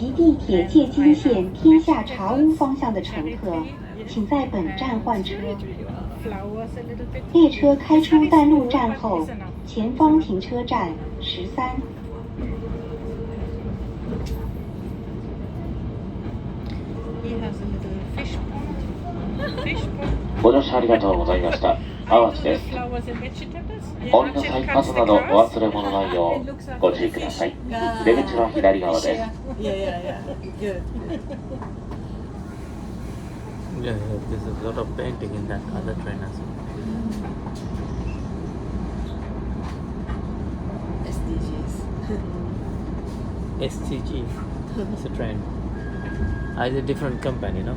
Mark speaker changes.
Speaker 1: 及地铁界京线天下茶屋方向的乘客，请在本站换车。列车开出淡路站后，前方停车站13。
Speaker 2: ご乗車ありがとうございました。淡路です。お降りの際、パスなどお忘れ物ないようご注意ください。出口は左側です。
Speaker 3: Yeah, there's a lot of painting in that other train as well.
Speaker 4: SDGs.
Speaker 3: STG. It's a train. It's a different company, no?